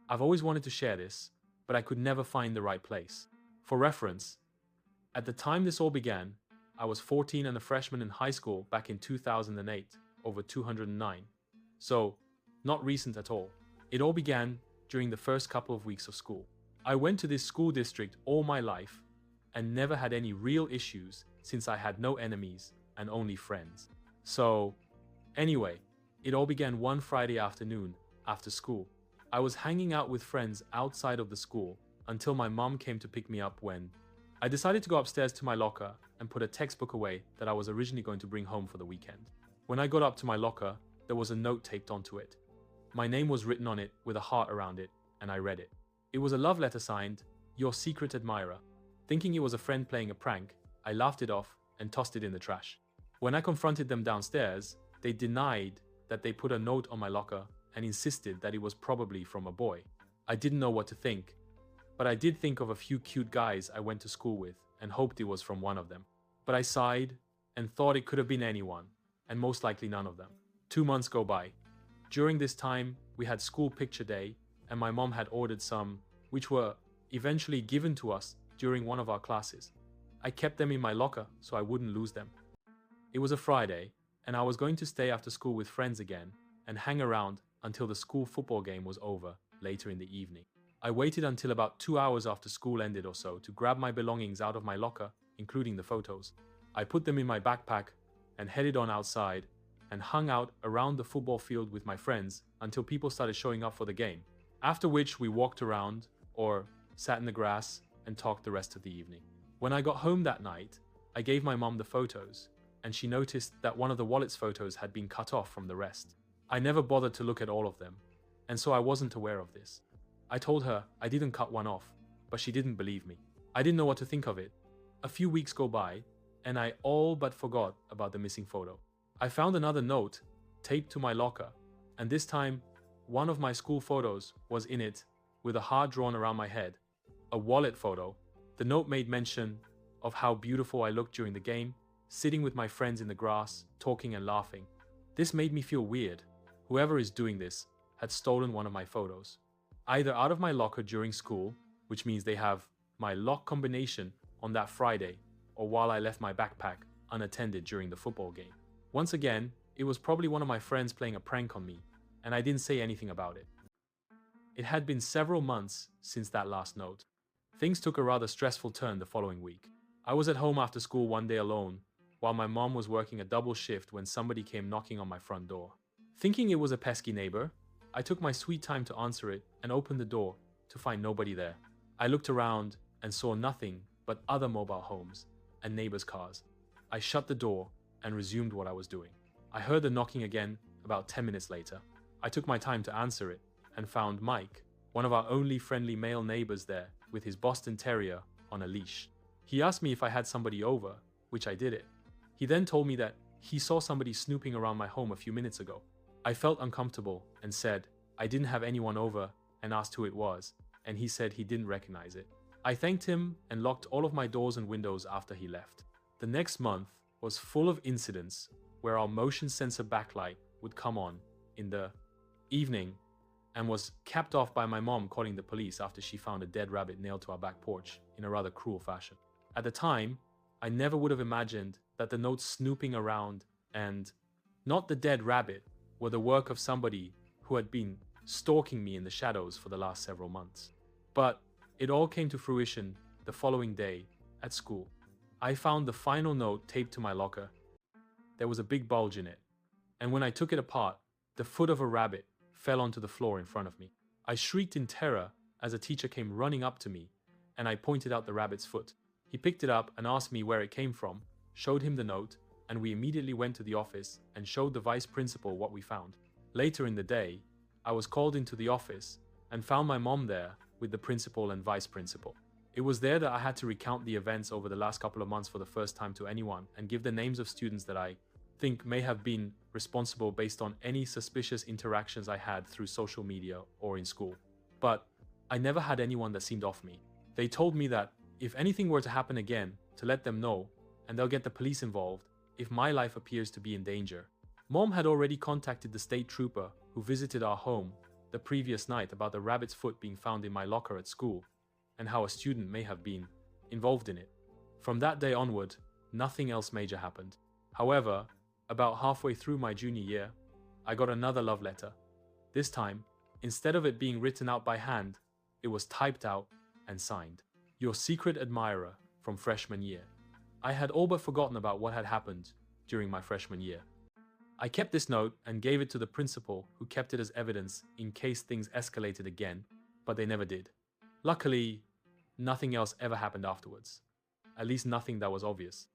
I've always wanted to share this, but I could never find the right place. For reference, at the time this all began, I was 14 and a freshman in high school back in 2008, over 209. So, not recent at all. It all began during the first couple of weeks of school. I went to this school district all my life and never had any real issues since I had no enemies and only friends. So, anyway, it all began one Friday afternoon after school. I was hanging out with friends outside of the school until my mom came to pick me up when I decided to go upstairs to my locker and put a textbook away that I was originally going to bring home for the weekend. When I got up to my locker, there was a note taped onto it. My name was written on it with a heart around it, and I read it. It was a love letter signed, "Your secret admirer." Thinking it was a friend playing a prank, I laughed it off and tossed it in the trash. When I confronted them downstairs, they denied that they put a note on my locker and insisted that it was probably from a boy. I didn't know what to think, but I did think of a few cute guys I went to school with and hoped it was from one of them. But I sighed and thought it could have been anyone, and most likely none of them. 2 months go by. During this time, we had school picture day, and my mom had ordered some, which were eventually given to us during one of our classes. I kept them in my locker so I wouldn't lose them. It was a Friday, and I was going to stay after school with friends again and hang around until the school football game was over later in the evening. I waited until about 2 hours after school ended or so to grab my belongings out of my locker, including the photos. I put them in my backpack and headed on outside and hung out around the football field with my friends until people started showing up for the game, after which we walked around or sat in the grass and talked the rest of the evening. When I got home that night, I gave my mom the photos, and she noticed that one of the wallet's photos had been cut off from the rest. I never bothered to look at all of them, and so I wasn't aware of this. I told her I didn't cut one off, but she didn't believe me. I didn't know what to think of it. A few weeks go by, and I all but forgot about the missing photo. I found another note taped to my locker, and this time, one of my school photos was in it with a heart drawn around my head. A wallet photo. The note made mention of how beautiful I looked during the game, sitting with my friends in the grass, talking and laughing. This made me feel weird. Whoever is doing this had stolen one of my photos, either out of my locker during school, which means they have my lock combination on that Friday, or while I left my backpack unattended during the football game. Once again, it was probably one of my friends playing a prank on me, and I didn't say anything about it. It had been several months since that last note. Things took a rather stressful turn the following week. I was at home after school one day alone, while my mom was working a double shift when somebody came knocking on my front door. Thinking it was a pesky neighbor, I took my sweet time to answer it and opened the door to find nobody there. I looked around and saw nothing but other mobile homes and neighbors' cars. I shut the door and resumed what I was doing. I heard the knocking again about 10 minutes later. I took my time to answer it and found Mike, one of our only friendly male neighbors there, with his Boston Terrier on a leash. He asked me if I had somebody over, which I did it. He then told me that he saw somebody snooping around my home a few minutes ago. I felt uncomfortable and said I didn't have anyone over and asked who it was, and he said he didn't recognize it. I thanked him and locked all of my doors and windows after he left. The next month was full of incidents where our motion sensor backlight would come on in the evening and was capped off by my mom calling the police after she found a dead rabbit nailed to our back porch in a rather cruel fashion. At the time, I never would have imagined that the notes snooping around and not the dead rabbit were the work of somebody who had been stalking me in the shadows for the last several months. But it all came to fruition the following day at school. I found the final note taped to my locker. There was a big bulge in it, and when I took it apart, the foot of a rabbit fell onto the floor in front of me. I shrieked in terror as a teacher came running up to me, and I pointed out the rabbit's foot. He picked it up and asked me where it came from, showed him the note, and we immediately went to the office and showed the vice principal what we found. Later in the day, I was called into the office and found my mom there with the principal and vice principal. It was there that I had to recount the events over the last couple of months for the first time to anyone and give the names of students that I think may have been responsible based on any suspicious interactions I had through social media or in school. But I never had anyone that seemed off me. They told me that if anything were to happen again, to let them know, and they'll get the police involved if my life appears to be in danger. Mom had already contacted the state trooper who visited our home the previous night about the rabbit's foot being found in my locker at school and how a student may have been involved in it. From that day onward, nothing else major happened. However, about halfway through my junior year, I got another love letter. This time, instead of it being written out by hand, it was typed out and signed. Your secret admirer from freshman year. I had all but forgotten about what had happened during my freshman year. I kept this note and gave it to the principal, who kept it as evidence in case things escalated again, but they never did. Luckily, nothing else ever happened afterwards. At least nothing that was obvious.